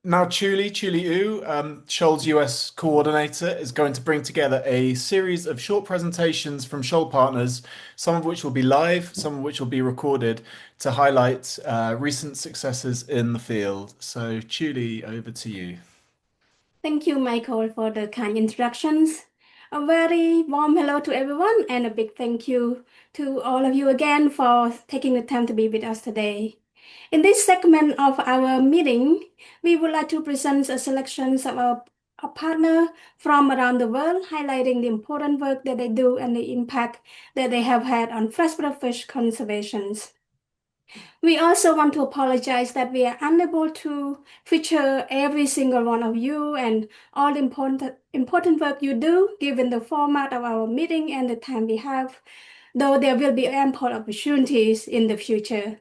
Now, Chuli Yu, SHOAL's US coordinator, is going to bring together a series of short presentations from SHOAL partners, some of which will be live, some of which will be recorded, to highlight recent successes in the field. So, Chuli, over to you. Thank you, Michael, for the kind introductions. A very warm hello to everyone, and a big thank you to all of you again for taking the time to be with us today. In this segment of our meeting, we would like to present a selection of our partner from around the world, highlighting the important work that they do and the impact that they have had on freshwater fish conservation. We also want to apologize that we are unable to feature every single one of you and all the important work you do, given the format of our meeting and the time we have, though there will be ample opportunities in the future.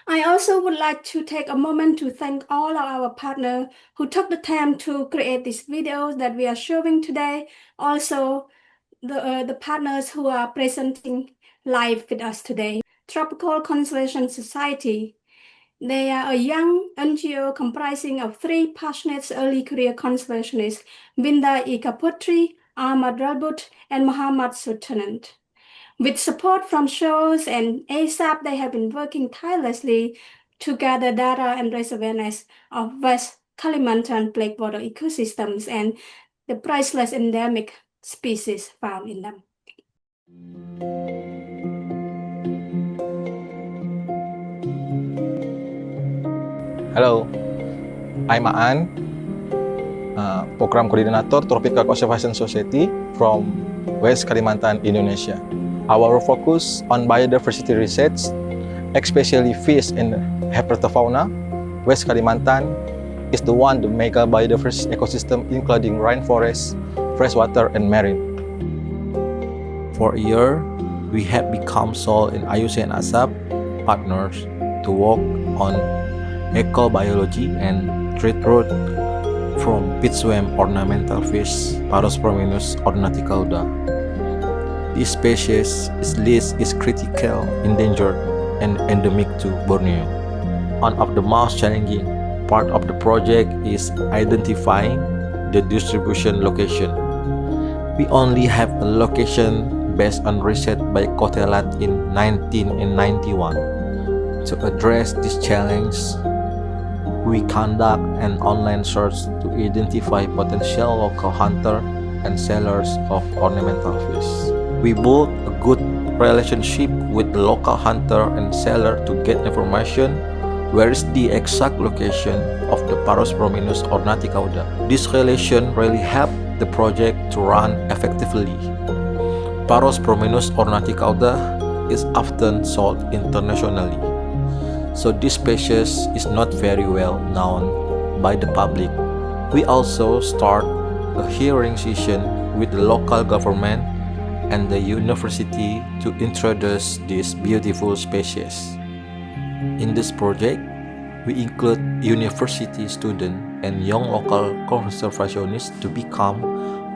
I also would like to take a moment to thank all of our partners who took the time to create these videos that we are showing today. Also, the partners who are presenting live with us today. Tropical Conservation Society. They are a young NGO comprising of three passionate early career conservationists, Binda Ikaputri, Ahmad Rabut, and Muhammad Sultanant. With support from SHOALS and ASAP, they have been working tirelessly to gather data and raise awareness of West Kalimantan blackwater ecosystems and the priceless endemic species found in them. Hello, I'm Aan, Program Coordinator Tropical Conservation Society from West Kalimantan, Indonesia. Our focus on biodiversity research, especially fish and herpetofauna, West Kalimantan is the one the mega biodiverse ecosystem including rainforest, freshwater, and marine. For a year, we have become SHOAL and IUC and ASAP partners to work on ecobiology and trade route from pitchworm ornamental fish Parosprominus ornaticauda. This species list is critical, endangered, and endemic to Borneo. One of the most challenging part of the project is identifying the distribution location. We only have a location based on research by Kotelat in 1991. To address this challenge, we conduct an online search to identify potential local hunters and sellers of ornamental fish. We built a good relationship with the local hunter and seller to get information where is the exact location of the Parosprominus ornaticauda. This relation really helped the project to run effectively. Parosprominus ornaticauda is often sold internationally, so this species is not very well known by the public. We also start a hearing session with the local government and the university to introduce this beautiful species. In this project, we include university students and young local conservationists to become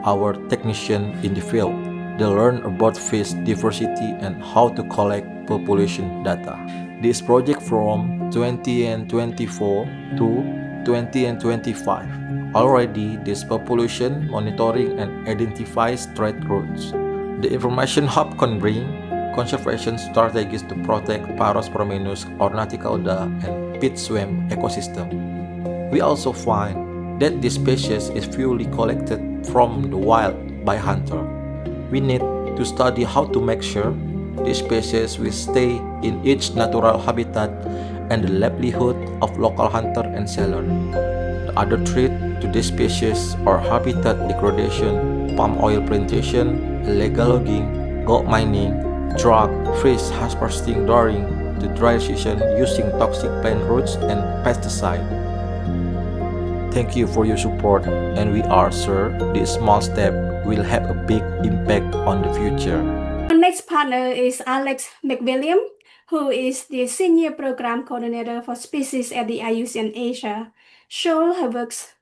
our technicians in the field. They learn about fish diversity and how to collect population data. This project from 2024 to 2025. Already, this population monitoring and identifies trade routes. The information hub can bring conservation strategies to protect Parosprominus ornaticauda and pitchworm ecosystem. We also find that this species is fully collected from the wild by hunter. We need to study how to make sure this species will stay in its natural habitat and the livelihood of local hunter and seller. The other threat to this species are habitat degradation, palm oil plantation, illegal logging, gold mining, drug, fish harvesting during the dry season using toxic plant roots and pesticide. Thank you for your support, and we are sure this small step will have a big impact on the future. Our next partner is Alex McWilliam, who is the Senior Program Coordinator for Species at the IUCN Asia. SHOAL works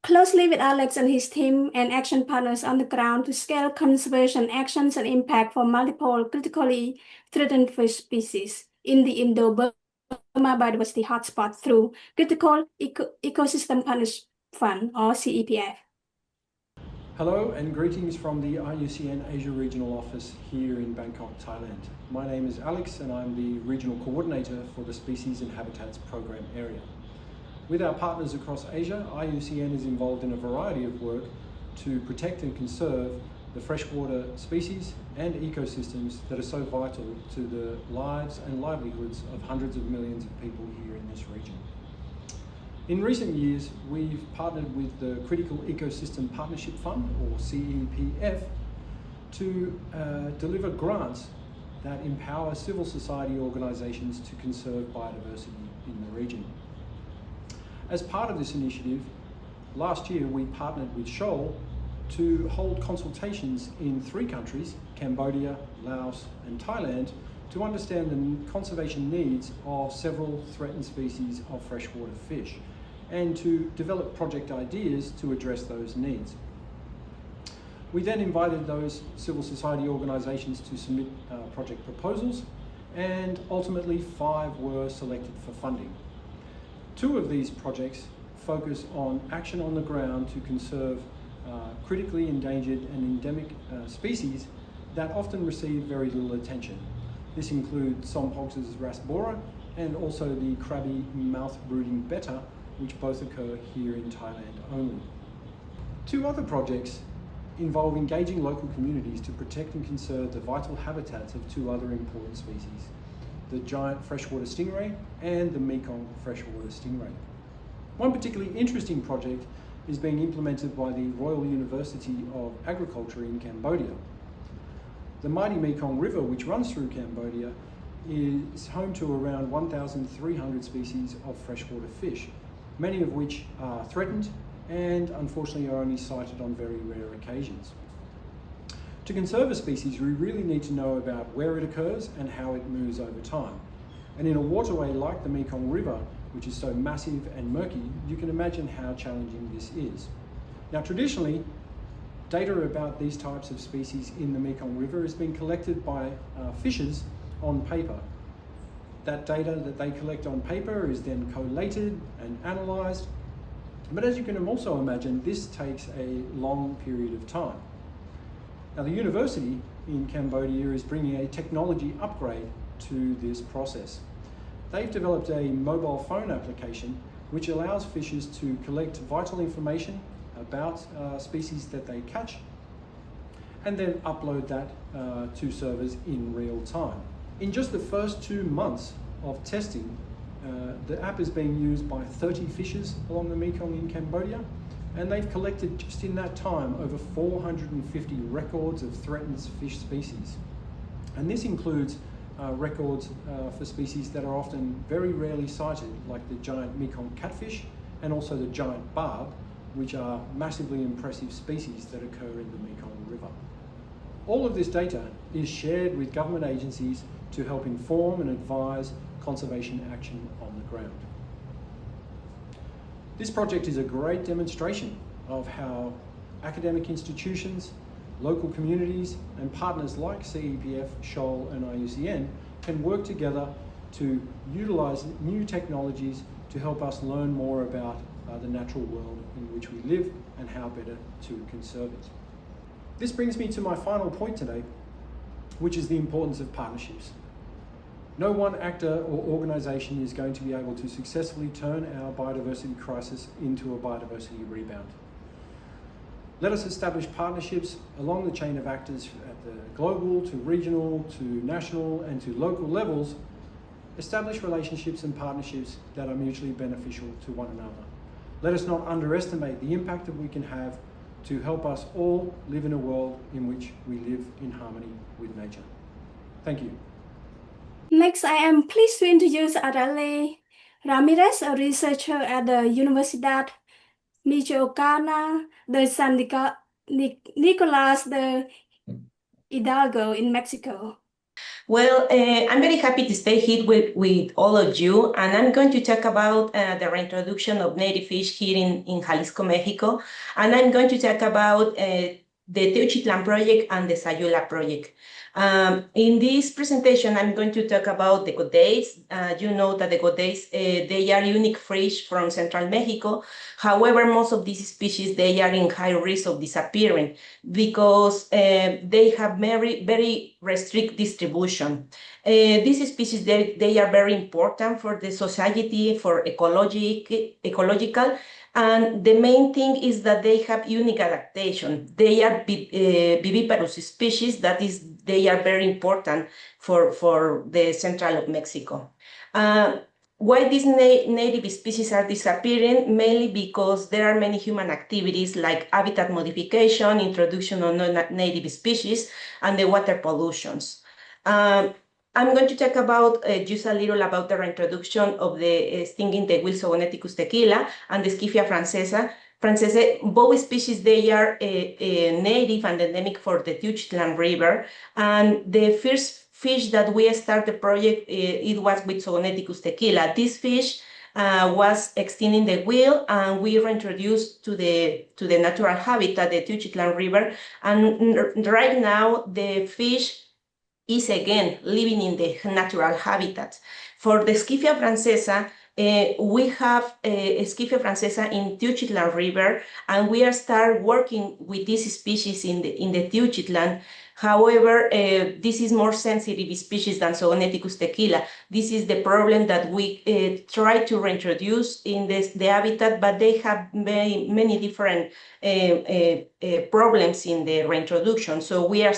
closely with Alex and his team and action partners on the ground to scale conservation actions and impact for multiple critically threatened fish species in the Indo-Burma biodiversity hotspot through Critical Ecosystem Partnership Fund, or CEPF. Hello and greetings from the IUCN Asia Regional Office here in Bangkok, Thailand. My name is Alex and I'm the Regional Coordinator for the Species and Habitats Program area. With our partners across Asia, IUCN is involved in a variety of work to protect and conserve the freshwater species and ecosystems that are so vital to the lives and livelihoods of hundreds of millions of people here in this region. In recent years, we've partnered with the Critical Ecosystem Partnership Fund, or CEPF, to deliver grants that empower civil society organisations to conserve biodiversity in the region. As part of this initiative, last year we partnered with SHOAL to hold consultations in 3 countries, Cambodia, Laos and Thailand, to understand the conservation needs of several threatened species of freshwater fish and to develop project ideas to address those needs. We then invited those civil society organisations to submit project proposals, and ultimately 5 were selected for funding. 2 of these projects focus on action on the ground to conserve critically endangered and endemic species that often receive very little attention. This includes Sompox's rasbora and also the crabby mouth-brooding betta, which both occur here in Thailand only. 2 other projects involve engaging local communities to protect and conserve the vital habitats of 2 other important species, the giant freshwater stingray and the Mekong freshwater stingray. One particularly interesting project is being implemented by the Royal University of Agriculture in Cambodia. The mighty Mekong River, which runs through Cambodia, is home to around 1,300 species of freshwater fish, many of which are threatened and unfortunately are only sighted on very rare occasions. To conserve a species, we really need to know about where it occurs and how it moves over time. And in a waterway like the Mekong River, which is so massive and murky, you can imagine how challenging this is. Now, traditionally, data about these types of species in the Mekong River has been collected by fishers on paper. That data that they collect on paper is then collated and analysed. But as you can also imagine, this takes a long period of time. Now, the university in Cambodia is bringing a technology upgrade to this process. They've developed a mobile phone application which allows fishers to collect vital information about species that they catch and then upload that to servers in real time. In just the first 2 months of testing, the app is being used by 30 fishers along the Mekong in Cambodia, and they've collected just in that time over 450 records of threatened fish species. And this includes records for species that are often very rarely sighted, like the giant Mekong catfish and also the giant barb, which are massively impressive species that occur in the Mekong River. All of this data is shared with government agencies to help inform and advise conservation action on the ground. This project is a great demonstration of how academic institutions, local communities and partners like CEPF, SHOAL and IUCN can work together to utilise new technologies to help us learn more about the natural world in which we live and how better to conserve it. This brings me to my final point today, which is the importance of partnerships. No one actor or organisation is going to be able to successfully turn our biodiversity crisis into a biodiversity rebound. Let us establish partnerships along the chain of actors at the global to regional to national and to local levels. Establish relationships and partnerships that are mutually beneficial to one another. Let us not underestimate the impact that we can have to help us all live in a world in which we live in harmony with nature. Thank you. Next, I am pleased to introduce Arale Ramirez, a researcher at the Universidad Michoacana de San Nicolás de Hidalgo in Mexico. Well, I'm very happy to stay here with all of you, and I'm going to talk about the reintroduction of native fish here in Jalisco, Mexico, and I'm going to talk about the Teuchitlan project and the Sayula project. In this presentation, I'm going to talk about the godates. You know that the godates, they are unique fish from Central Mexico. However, most of these species, they are in high risk of disappearing because they have very restrict distribution. These species, they are very important for the society, for ecological, and the main thing is that they have unique adaptation. They are viviparous species, that is, they are very important for the central of Mexico. Why these native species are disappearing? Mainly because there are many human activities like habitat modification, introduction of non-native species, and the water pollutions. I'm going to talk about just a little about the reintroduction of the stinging tequil Sogoneticus tequila and the Scyphia francesa. Both species, they are native and endemic for the Teuchitlan River. And the first fish that we start the project, it was with Sogoneticus tequila. This fish was extinct in the wild, and we reintroduced to the natural habitat, the Teuchitlan River. And right now, the fish is again living in the natural habitat. For the Scyphia francesa, we have Scyphia francesa in Teuchitlan River, and we are start working with this species in the Teuchitlan. However, this is more sensitive species than Sogoneticus tequila. This is the problem that we try to reintroduce in the habitat, but they have many different problems in the reintroduction. So we are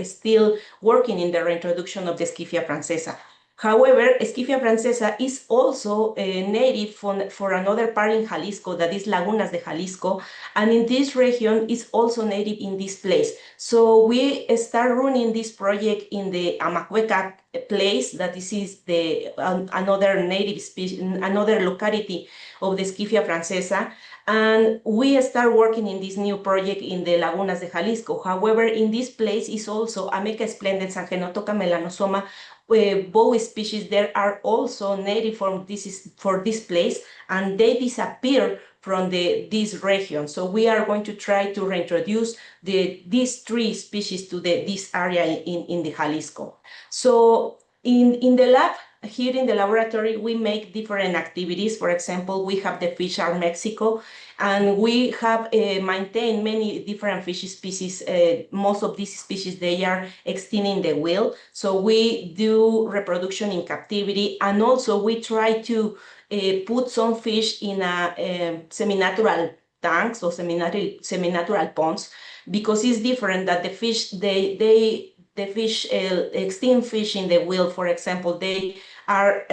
still working in the reintroduction of the Scyphia francesa. However, Scyphia francesa is also native for another part in Jalisco, that is Lagunas de Jalisco, and in this region is also native in this place. So we start running this project in the Amacueca place, that this is the another native species, another locality of the Scyphia francesa. And we start working in this new project in the Lagunas de Jalisco. However, in this place is also Ameca splendens and Genotoca melanosoma. Both species there are also native for this place, and they disappear from this region. So we are going to try to reintroduce these three species to this area in the Jalisco. So in the lab, here in the laboratory, we make different activities. For example, we have the Fish Arm Mexico, and we have maintained many different fish species. Most of these species, they are extinct in the wild. So we do reproduction in captivity, and also we try to put some fish in a semi-natural tanks or semi-natural ponds, because it's different that the fish, the fish, extinct fish in the wild, for example, they are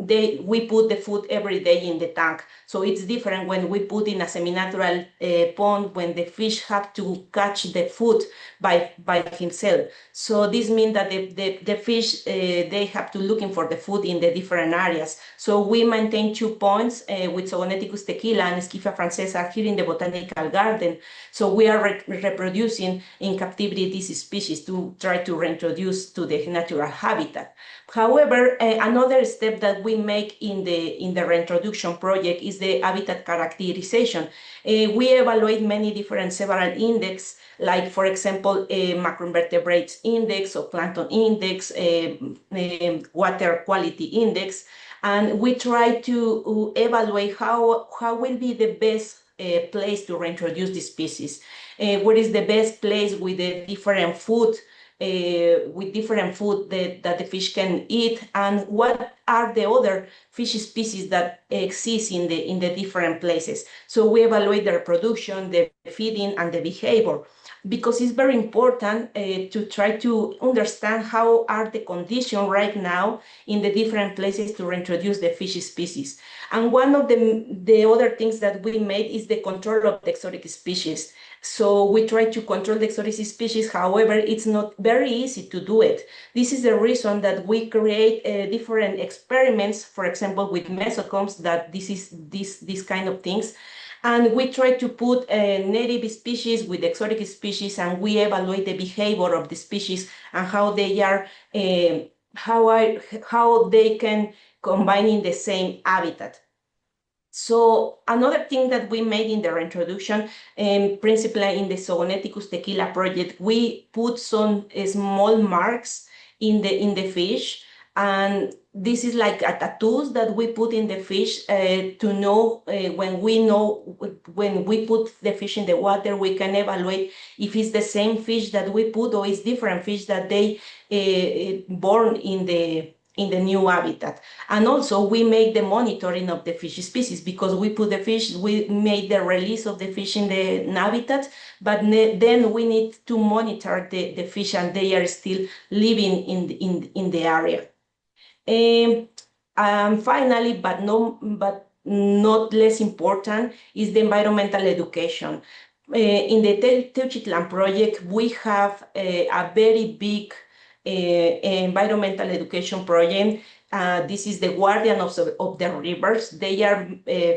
we put the food every day in the tank. So it's different when we put in a semi-natural pond, when the fish have to catch the food by himself. So this means that the fish, they have to looking for the food in the different areas. So we maintain 2 points with Sogoneticus tequila and Scyphia francesa here in the botanical garden. So we are reproducing in captivity these species to try to reintroduce to the natural habitat. However, another step that we make in the reintroduction project is the habitat characterization. We evaluate many different several index, like for example, macroinvertebrates index or plankton index, water quality index, and we try to evaluate how will be the best place to reintroduce the species. What is the best place with the different food that the fish can eat, and what are the other fish species that exist in the different places. So we evaluate the reproduction, the feeding, and the behavior, because it's very important to try to understand how are the conditions right now in the different places to reintroduce the fish species. And one of the other things that we made is the control of the exotic species. So we try to control the exotic species. However, it's not very easy to do it. This is the reason that we create different experiments, for example, with mesocombs, that this kind of things. And we try to put native species with exotic species, and we evaluate the behavior of the species and how they are, how they can combine in the same habitat. So another thing that we made in the reintroduction, principally in the Zoogoneticus tequila project, we put some small marks in the fish, and this is like a tattoos that we put in the fish to know when we put the fish in the water, we can evaluate if it's the same fish that we put or it's different fish that they born in the new habitat. And also we make the monitoring of the fish species, because we put the fish, we made the release of the fish in the habitat, but then we need to monitor the fish and they are still living in the area. Finally, but not less important, is the environmental education. In the Teuchitlan project, we have a very big environmental education project. This is the guardian of the rivers. They are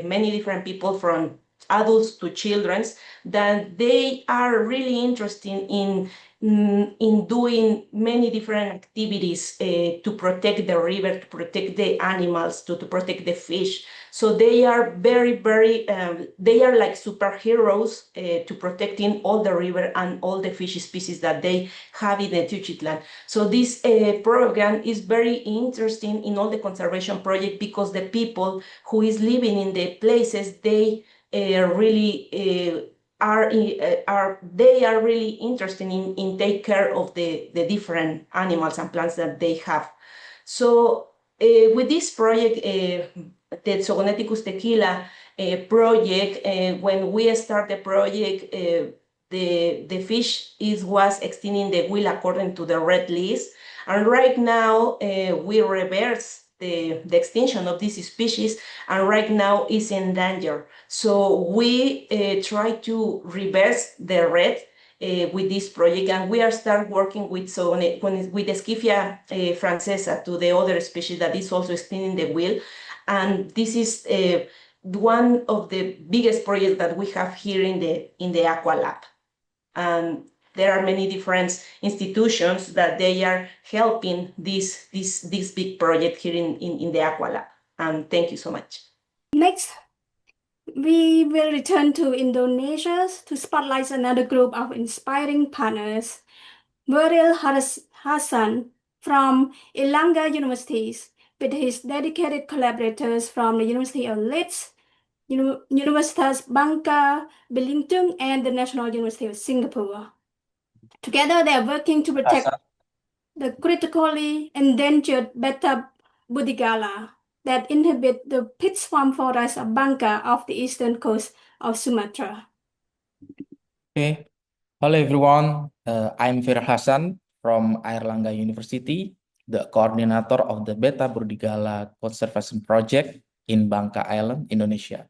many different people, from adults to children, that they are really interested in doing many different activities to protect the river, to protect the animals, to protect the fish. So they are they are like superheroes to protecting all the river and all the fish species that they have in the Teuchitlan. So this program is very interesting in all the conservation project, because the people who is living in the places, they really they are really interested in take care of the different animals and plants that they have. So with this project, the Zogoneticus tequila project, when we start the project, the fish was extending the will according to the red list. And right now we reverse the extinction of this species, and right now is in danger. So we try to reverse the red with this project, and we are start working with the Scyphia francesa to the other species that is also extending the will. And this is one of the biggest projects that we have here in the Aqua Lab. And there are many different institutions that they are helping this big project here in the Aqua Lab. And thank you so much. Next, we will return to Indonesia to spotlight another group of inspiring partners. Muriel Hassan from Ilanga Universities, with his dedicated collaborators from the University of Leeds, Universitas Bangka Belitung, and the National University of Singapore. Together, they are working to protect the critically endangered beta budigala that inhabit the pit swamp forest of Bangka off the eastern coast of Sumatra. Okay. Hello everyone. I'm Fir Hassan from Airlangga University, the coordinator of the Beta Burdigala Conservation Project in Bangka Island, Indonesia.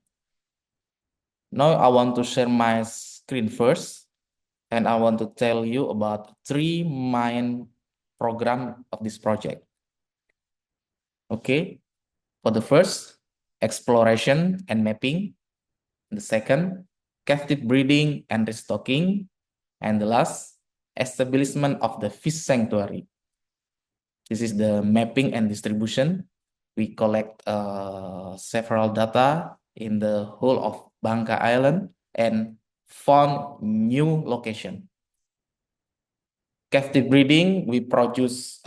Now I want to share my screen first, and I want to tell you about three main program of this project. Okay. For the first, exploration and mapping. The second, captive breeding and restocking. And the last, establishment of the fish sanctuary. This is the mapping and distribution. We collect several data in the whole of Bangka Island and found new location. Captive breeding, we produce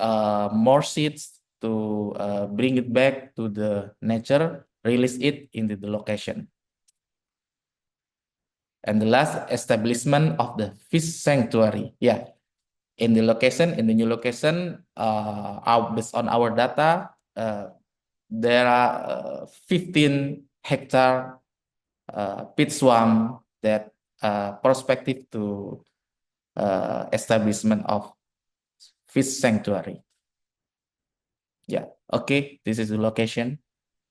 more seeds to bring it back to the nature, release it into the location. And the last, establishment of the fish sanctuary. Yeah, in the new location, based on our data, there are 15 hectare pit swamp that prospective to establishment of fish sanctuary. Yeah, okay, this is the location.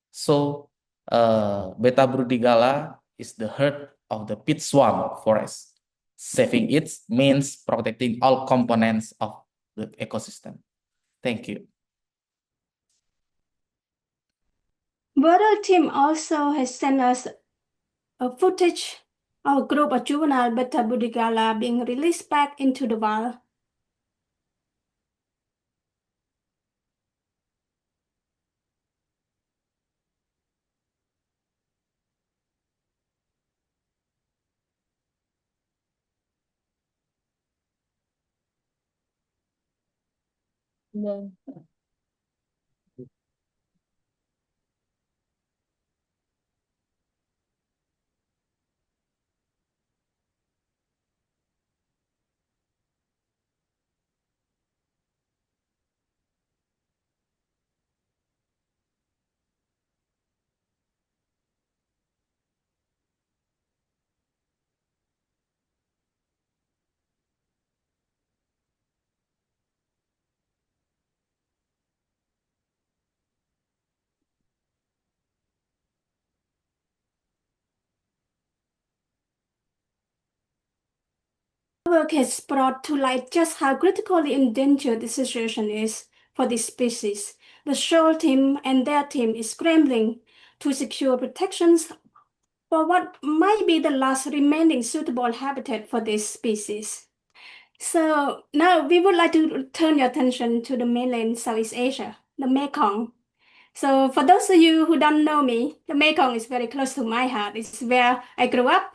So Beta Brudigala is the heart of the pit swamp forest. Saving it means protecting all components of the ecosystem. Thank you. Border team also has sent us a footage of a group of juvenile beta budigala being released back into the wild. Work has brought to light just how critically endangered the situation is for this species. The SHOAL team and their team is scrambling to secure protections for what might be the last remaining suitable habitat for this species. So now we would like to turn your attention to the mainland Southeast Asia, the Mekong. So for those of you who don't know me, the Mekong is very close to my heart. It's where I grew up,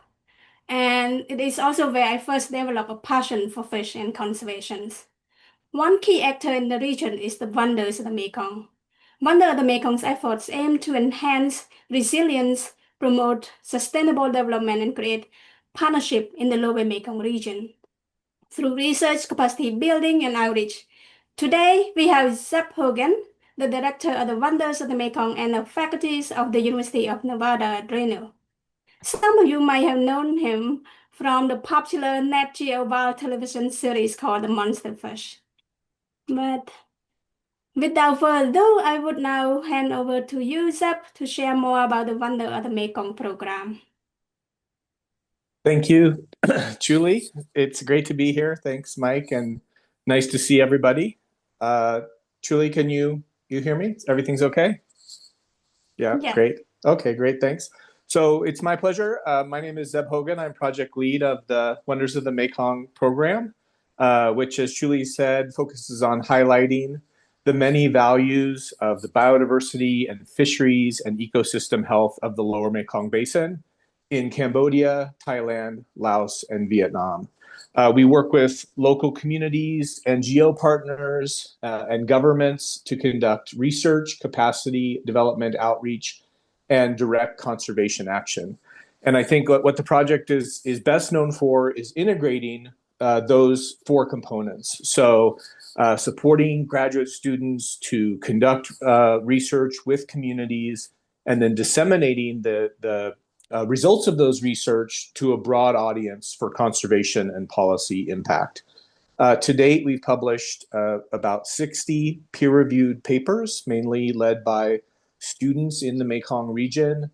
and it is also where I first developed a passion for fish and conservation. One key actor in the region is the Wonders of the Mekong. Wonder of the Mekong's efforts aim to enhance resilience, promote sustainable development, and create partnership in the lower Mekong region through research, capacity building, and outreach. Today, we have Zeb Hogan, the director of the Wonders of the Mekong and the faculties of the University of Nevada at Reno. Some of you might have known him from the popular Nat Geo Wild television series called The Monster Fish. But without further ado, I would now hand over to you, Zeb, to share more about the Wonder of the Mekong program. Thank you, Julie. It's great to be here. Thanks, Mike, and nice to see everybody. Julie, can you hear me? Everything's okay? Yeah, Yeah. great. Okay, great, thanks. So it's my pleasure. My name is Zeb Hogan. I'm project lead of the Wonders of the Mekong program, which, as Julie said, focuses on highlighting the many values of the biodiversity and fisheries and ecosystem health of the lower Mekong Basin in Cambodia, Thailand, Laos, and Vietnam. We work with local communities, NGO partners, and governments to conduct research, capacity development, outreach, and direct conservation action. And I think what the project is best known for is integrating those four components. So supporting graduate students to conduct research with communities and then disseminating the results of those research to a broad audience for conservation and policy impact. To date, we've published about 60 peer-reviewed papers, mainly led by students in the Mekong region.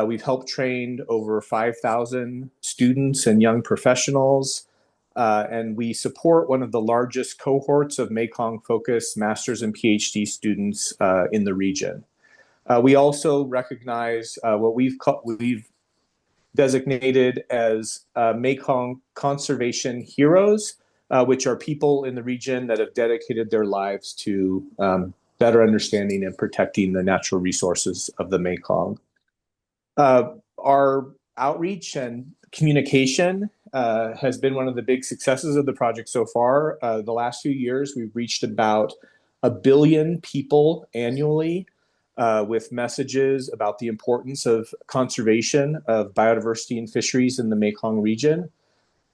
We've helped train over 5,000 students and young professionals, and we support one of the largest cohorts of Mekong-focused master's and PhD students in the region. We also recognize what we've designated as Mekong conservation heroes, which are people in the region that have dedicated their lives to better understanding and protecting the natural resources of the Mekong. Our outreach and communication has been one of the big successes of the project so far. The last few years, we've reached about 1 billion people annually with messages about the importance of conservation of biodiversity and fisheries in the Mekong region.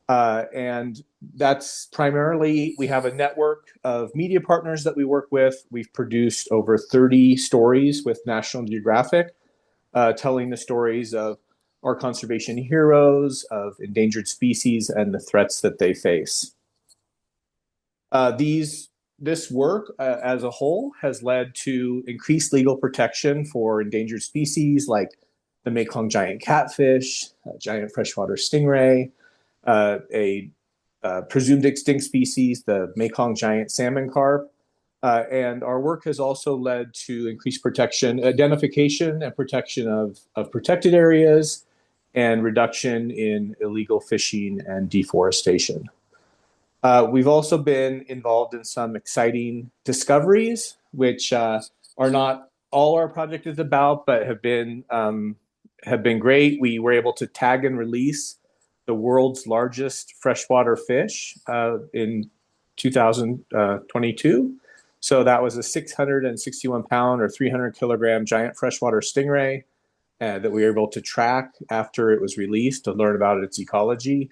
And that's primarily, we have a network of media partners that we work with. We've produced over 30 stories with National Geographic, telling the stories of our conservation heroes, of endangered species, and the threats that they face. This work as a whole has led to increased legal protection for endangered species like the Mekong giant catfish, giant freshwater stingray, a presumed extinct species, the Mekong giant salmon carp. And our work has also led to increased protection, identification and protection of protected areas and reduction in illegal fishing and deforestation. We've also been involved in some exciting discoveries, which are not all our project is about, but have been great. We were able to tag and release the world's largest freshwater fish in 2022. So that was a 661 pound or 300 kilogram giant freshwater stingray that we were able to track after it was released to learn about its ecology.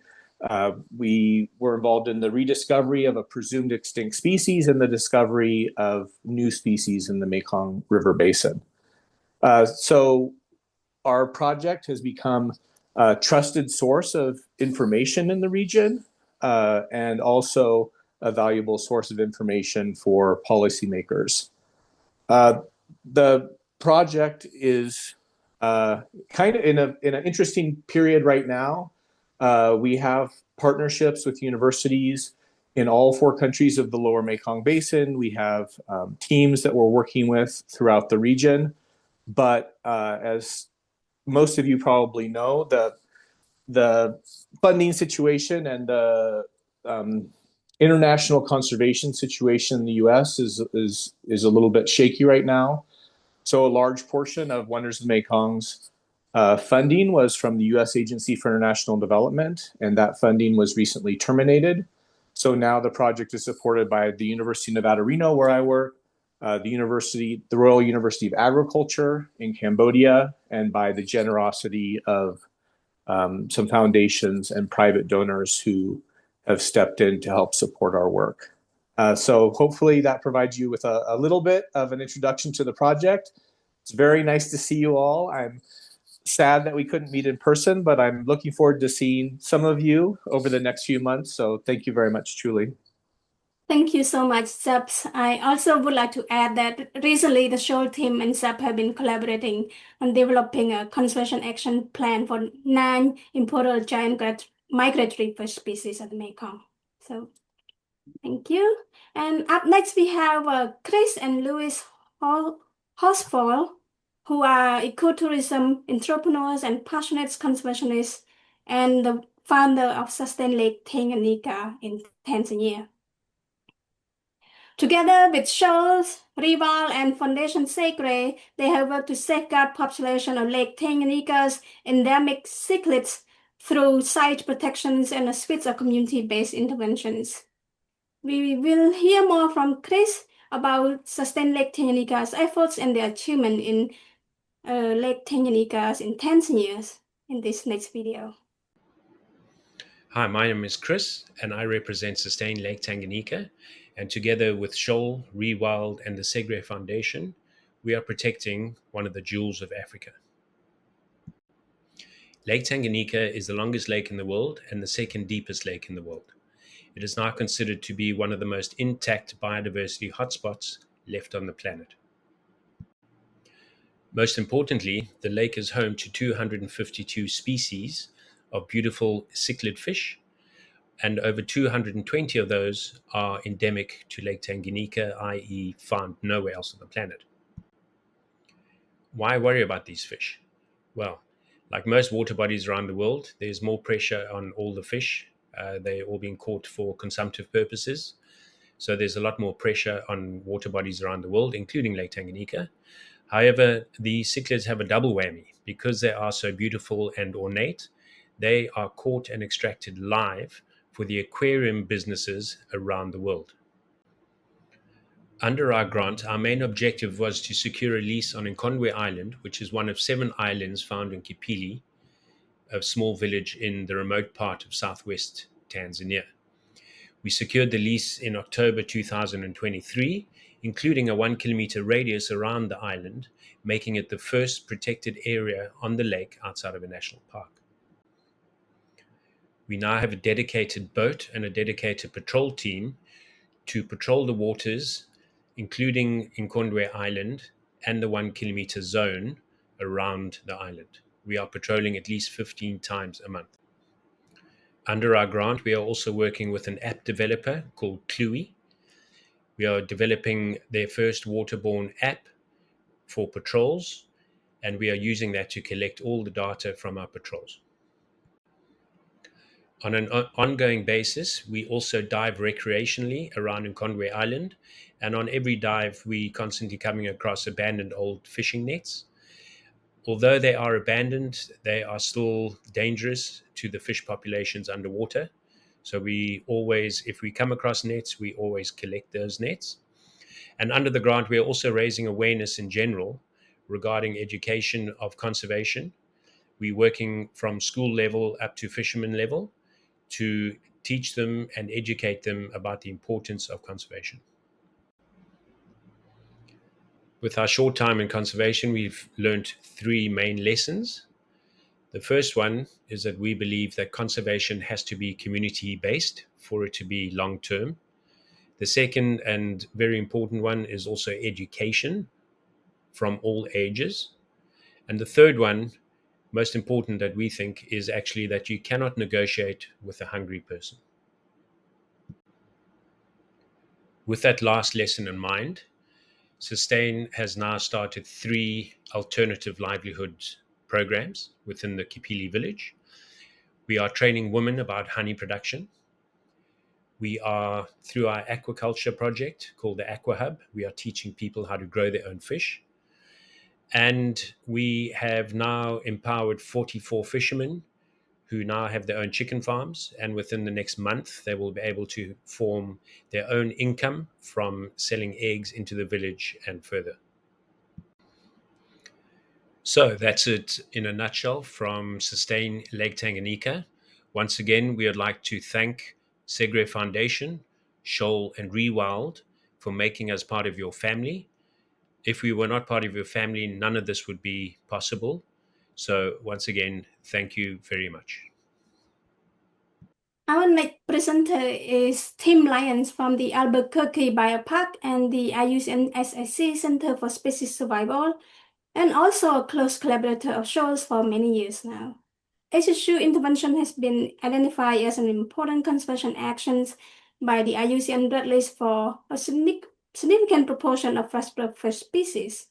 We were involved in the rediscovery of a presumed extinct species and the discovery of new species in the Mekong River Basin. So our project has become a trusted source of information in the region and also a valuable source of information for policymakers. The project is kind of in an interesting period right now. We have partnerships with universities in all 4 countries of the Lower Mekong Basin. We have teams that we're working with throughout the region. But as most of you probably know, the funding situation and the international conservation situation in the U.S. is a little bit shaky right now. So a large portion of Wonders of the Mekong's funding was from the U.S. Agency for International Development, and that funding was recently terminated. So now the project is supported by the University of Nevada, Reno, where I work, the Royal University of Agriculture in Cambodia, and by the generosity of some foundations and private donors who have stepped in to help support our work. So hopefully that provides you with a little bit of an introduction to the project. It's very nice to see you all. I'm sad that we couldn't meet in person, but I'm looking forward to seeing some of you over the next few months. So thank you very much, truly. Thank you so much, Zeb. I also would like to add that recently the SHOAL team and Zeb have been collaborating on developing a conservation action plan for 9 important giant migratory fish species at the Mekong. So thank you. And up next we have Chris and Louis Hosford, who are ecotourism entrepreneurs and passionate conservationists, and the founder of Sustain Lake Tanganyika in Tanzania. Together with SHOAL, Rival, and Foundation Segre, they have worked to safeguard population of Lake Tanganyika's endemic cichlids through site protections and a suite of community-based interventions. We will hear more from Chris about Sustain Lake Tanganyika's efforts and their achievement in Lake Tanganyika's in Tanzania in this next video. Hi, my name is Chris, and I represent Sustain Lake Tanganyika. And together with SHOAL, Rewild, and the Segre Foundation, we are protecting one of the jewels of Africa. Lake Tanganyika is the longest lake in the world and the second deepest lake in the world. It is now considered to be one of the most intact biodiversity hotspots left on the planet. Most importantly, the lake is home to 252 species of beautiful cichlid fish, and over 220 of those are endemic to Lake Tanganyika, i.e. found nowhere else on the planet. Why worry about these fish? Well, like most water bodies around the world, there's more pressure on all the fish. They're all being caught for consumptive purposes. So there's a lot more pressure on water bodies around the world, including Lake Tanganyika. However, the cichlids have a double whammy. Because they are so beautiful and ornate, they are caught and extracted live for the aquarium businesses around the world. Under our grant, our main objective was to secure a lease on Nkondwe Island, which is one of 7 islands found in Kipili, a small village in the remote part of southwest Tanzania. We secured the lease in October 2023, including a 1-kilometer radius around the island, making it the first protected area on the lake outside of a national park. We now have a dedicated boat and a dedicated patrol team to patrol the waters, including Nkondwe Island and the 1-kilometer zone around the island. We are patrolling at least 15 times a month. Under our grant, we are also working with an app developer called Cluey. We are developing their first waterborne app for patrols, and we are using that to collect all the data from our patrols. On an ongoing basis, we also dive recreationally around Nkondwe Island, and on every dive, we constantly coming across abandoned old fishing nets. Although they are abandoned, they are still dangerous to the fish populations underwater. So we always, if we come across nets, we always collect those nets. And under the grant, we are also raising awareness in general regarding education of conservation. We're working from school level up to fisherman level to teach them and educate them about the importance of conservation. With our short time in conservation, we've learned 3 main lessons. The first one is that we believe that conservation has to be community-based for it to be long-term. The second and very important one is also education from all ages. And the third one, most important that we think, is actually that you cannot negotiate with a hungry person. With that last lesson in mind, Sustain has now started 3 alternative livelihood programs within the Kipili village. We are training women about honey production. We are, through our aquaculture project called the Aqua Hub, we are teaching people how to grow their own fish. And we have now empowered 44 fishermen who now have their own chicken farms. And within the next month, they will be able to form their own income from selling eggs into the village and further. So that's it in a nutshell from Sustain Lake Tanganyika. Once again, we would like to thank Segre Foundation, SHOAL, and Rewild for making us part of your family. If we were not part of your family, none of this would be possible. So once again, thank you very much. Our next presenter is Tim Lyons from the Albuquerque Biopark and the IUCN SSC Center for Species Survival, and also a close collaborator of SHOAL's for many years now. SSU intervention has been identified as an important conservation action by the IUCN Red List for a significant proportion of freshwater fish species.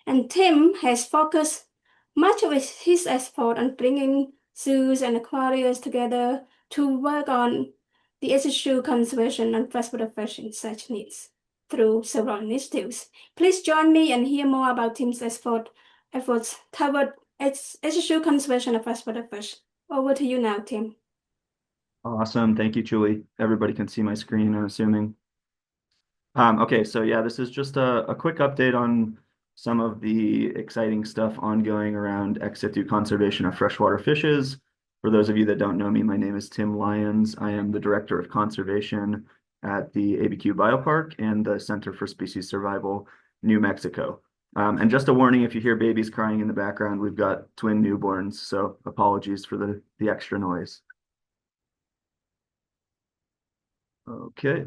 And Tim has focused much of his effort on bringing zoos and aquariums together to work on the SSU conservation and freshwater fish in such needs through several initiatives. Please join me and hear more about Tim's efforts toward SSU conservation of freshwater fish. Over to you now, Tim. Awesome. Thank you, Julie. Everybody can see my screen, I'm assuming. Okay, so yeah, this is just a quick update on some of the exciting stuff ongoing around ex situ conservation of freshwater fishes. For those of you that don't know me, my name is Tim Lyons. I am the Director of Conservation at the ABQ Biopark and the Center for Species Survival, New Mexico. And just a warning, if you hear babies crying in the background, we've got twin newborns, so apologies for the extra noise. Okay.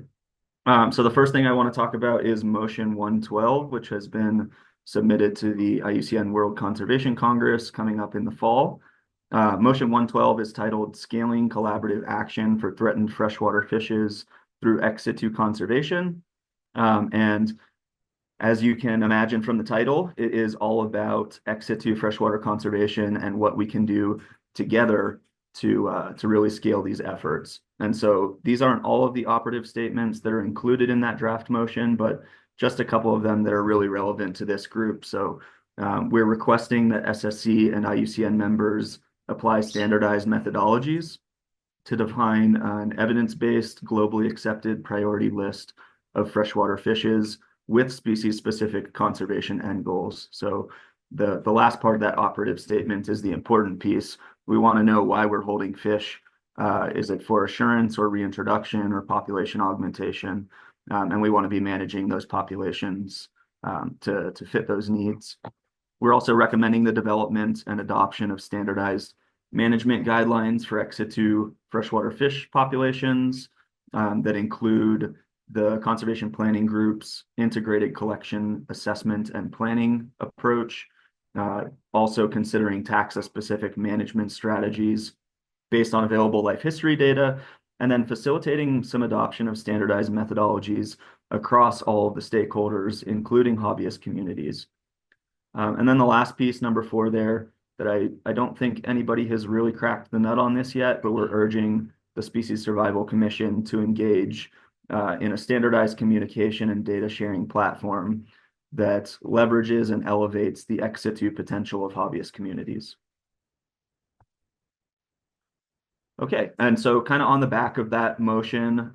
So the first thing I want to talk about is Motion 112, which has been submitted to the IUCN World Conservation Congress coming up in the fall. Motion 112 is titled Scaling Collaborative Action for Threatened Freshwater Fishes Through Ex Situ Conservation. And as you can imagine from the title, it is all about ex situ freshwater conservation and what we can do together to really scale these efforts. And so these aren't all of the operative statements that are included in that draft motion, but just a couple of them that are really relevant to this group. So we're requesting that SSC and IUCN members apply standardized methodologies to define an evidence-based, globally accepted priority list of freshwater fishes with species-specific conservation end goals. So the last part of that operative statement is the important piece. We want to know why we're holding fish. Is it for assurance or reintroduction or population augmentation? And we want to be managing those populations to fit those needs. We're also recommending the development and adoption of standardized management guidelines for ex situ freshwater fish populations that include the conservation planning group's integrated collection, assessment, and planning approach. Also considering taxa-specific management strategies based on available life history data, and then facilitating some adoption of standardized methodologies across all of the stakeholders, including hobbyist communities. And then the last piece, number 4 there, that I don't think anybody has really cracked the nut on this yet, but we're urging the Species Survival Commission to engage in a standardized communication and data sharing platform that leverages and elevates the ex situ potential of hobbyist communities. Okay, and so kind of on the back of that motion,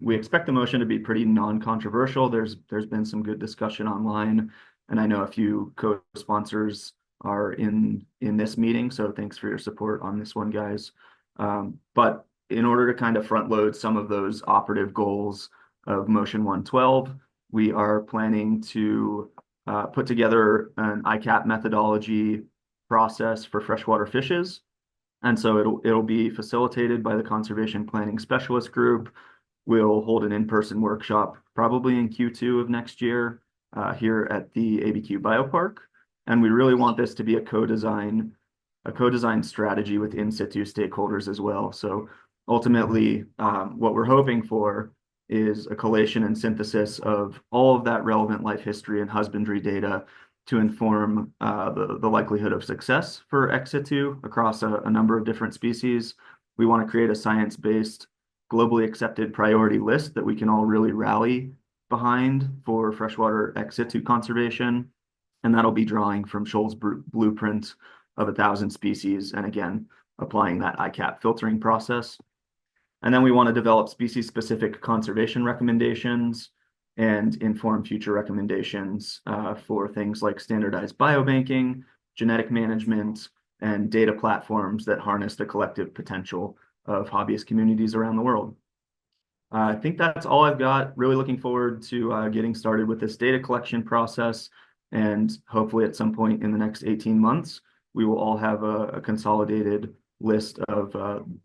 we expect the motion to be pretty non-controversial. There's been some good discussion online, and I know a few co-sponsors are in this meeting, so thanks for your support on this one, guys. But in order to kind of front load some of those operative goals of Motion 112, we are planning to put together an ICAP methodology process for freshwater fishes. And so it'll be facilitated by the Conservation Planning Specialist Group. We'll hold an in-person workshop probably in Q2 of next year here at the ABQ Biopark. And we really want this to be a co-design strategy with in-situ stakeholders as well. So ultimately, what we're hoping for is a collation and synthesis of all of that relevant life history and husbandry data to inform the likelihood of success for ex situ across a number of different species. We want to create a science-based, globally accepted priority list that we can all really rally behind for freshwater ex situ conservation. And that'll be drawing from Shoal's blueprint of 1,000 species, and again, applying that ICAP filtering process. And then we want to develop species-specific conservation recommendations and inform future recommendations for things like standardized biobanking, genetic management, and data platforms that harness the collective potential of hobbyist communities around the world. I think that's all I've got. Really looking forward to getting started with this data collection process, and hopefully at some point in the next 18 months, we will all have a consolidated list of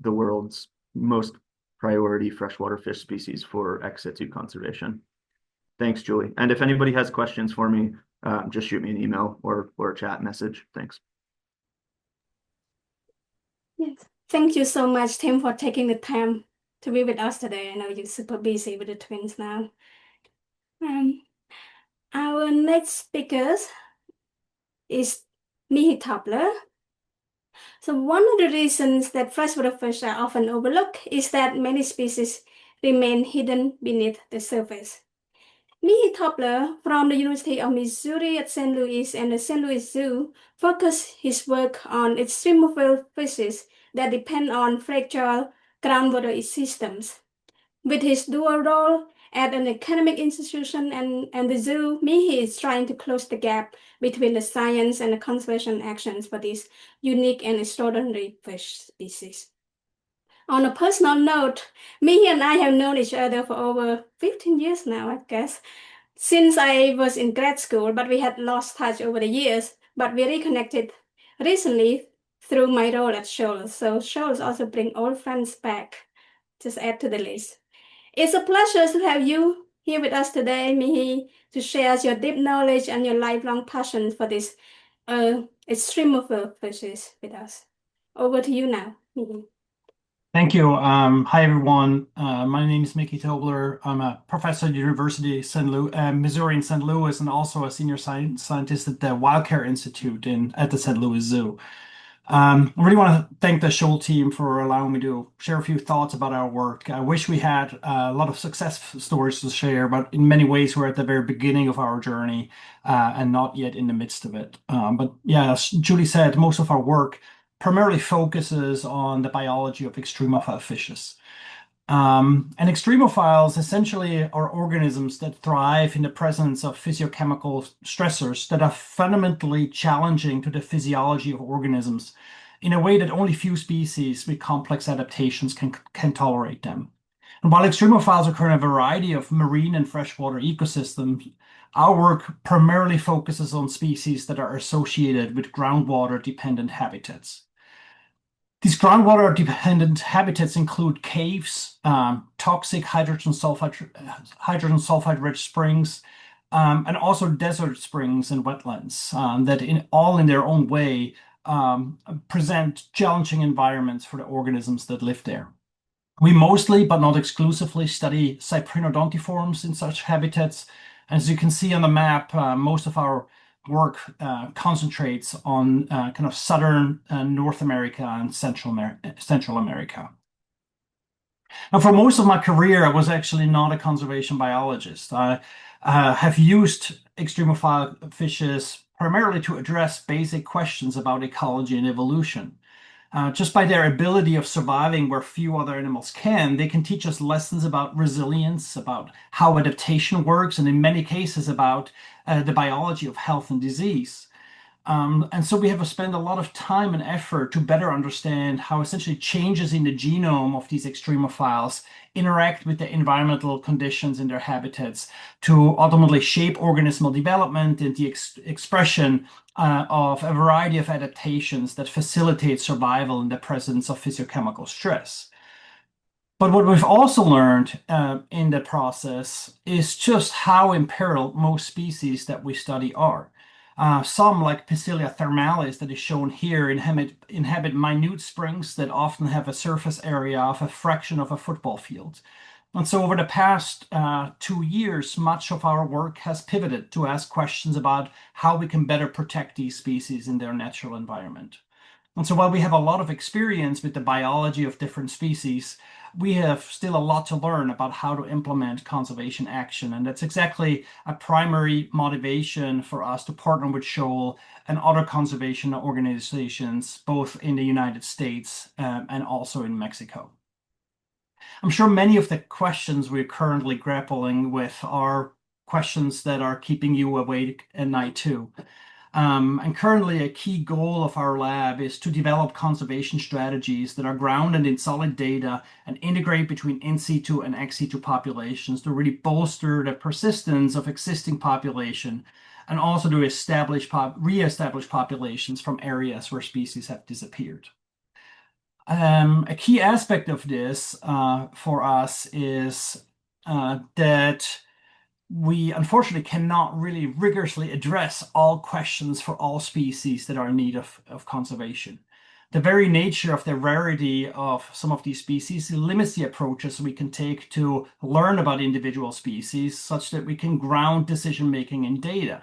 the world's most priority freshwater fish species for ex situ conservation. Thanks, Julie. And if anybody has questions for me, just shoot me an email or a chat message. Thanks. Yes. Thank you so much, Tim, for taking the time to be with us today. I know you're super busy with the twins now. Our next speaker is Mihi Topler. So one of the reasons that freshwater fish are often overlooked is that many species remain hidden beneath the surface. Mihi Topler from the University of Missouri at St. Louis and the St. Louis Zoo focused his work on extremophile fishes that depend on fragile groundwater ecosystems. With his dual role at an academic institution and the zoo, Mihi is trying to close the gap between the science and the conservation actions for these unique and extraordinary fish species. On a personal note, Mihi and I have known each other for over 15 years now, I guess, since I was in grad school, but we had lost touch over the years, but we reconnected recently through my role at SHOAL. So SHOAL also bring old friends back. Just add to the list. It's a pleasure to have you here with us today, Mihi, to share your deep knowledge and your lifelong passion for this extremophile fishes with us. Over to you now, Mihi. Thank you. Hi, everyone. My name is Mickey Tobler. I'm a professor at the University of Missouri in St. Louis, and also a senior scientist at the Wildcare Institute at the St. Louis Zoo. I really want to thank the SHOAL team for allowing me to share a few thoughts about our work. I wish we had a lot of success stories to share, but in many ways, we're at the very beginning of our journey and not yet in the midst of it. But yeah, as Julie said, most of our work primarily focuses on the biology of extremophile fishes. And extremophiles essentially are organisms that thrive in the presence of physiochemical stressors that are fundamentally challenging to the physiology of organisms in a way that only few species with complex adaptations can tolerate them. And while extremophiles occur in a variety of marine and freshwater ecosystems, our work primarily focuses on species that are associated with groundwater-dependent habitats. These groundwater-dependent habitats include caves, toxic hydrogen sulfide-rich springs, and also desert springs and wetlands that all in their own way present challenging environments for the organisms that live there. We mostly, but not exclusively, study cyprinodontiforms in such habitats. As you can see on the map, most of our work concentrates on kind of southern North America and Central America. Now, for most of my career, I was actually not a conservation biologist. I have used extremophile fishes primarily to address basic questions about ecology and evolution. Just by their ability of surviving where few other animals can, they can teach us lessons about resilience, about how adaptation works, and in many cases about the biology of health and disease. And so we have to spend a lot of time and effort to better understand how essentially changes in the genome of these extremophiles interact with the environmental conditions in their habitats to ultimately shape organismal development and the expression of a variety of adaptations that facilitate survival in the presence of physiochemical stress. But what we've also learned in the process is just how imperiled most species that we study are. Some, like Picilia thermalis, that is shown here, inhabit minute springs that often have a surface area of a fraction of a football field. And so over the past 2 years, much of our work has pivoted to ask questions about how we can better protect these species in their natural environment. And so while we have a lot of experience with the biology of different species, we have still a lot to learn about how to implement conservation action. And that's exactly a primary motivation for us to partner with SHOAL and other conservation organizations, both in the United States and also in Mexico. I'm sure many of the questions we're currently grappling with are questions that are keeping you awake at night too. And currently, a key goal of our lab is to develop conservation strategies that are grounded in solid data and integrate between in situ and ex situ populations to really bolster the persistence of existing population and also to reestablish populations from areas where species have disappeared. A key aspect of this for us is that we unfortunately cannot really rigorously address all questions for all species that are in need of conservation. The very nature of the rarity of some of these species limits the approaches we can take to learn about individual species such that we can ground decision-making in data.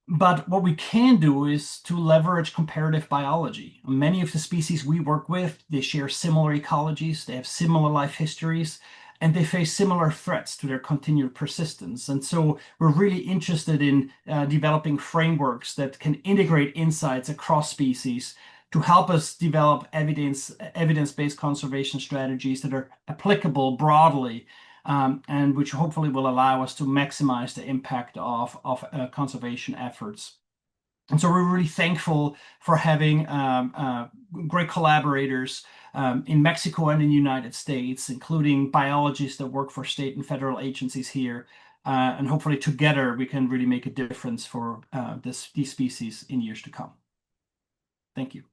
But what we can do is to leverage comparative biology. Many of the species we work with, they share similar ecologies, they have similar life histories, and they face similar threats to their continued persistence. And so we're really interested in developing frameworks that can integrate insights across species to help us develop evidence-based conservation strategies that are applicable broadly and which hopefully will allow us to maximize the impact of conservation efforts. And so we're really thankful for having great collaborators in Mexico and in the United States, including biologists that work for state and federal agencies here. And hopefully together we can really make a difference for these species in years to come. Thank you.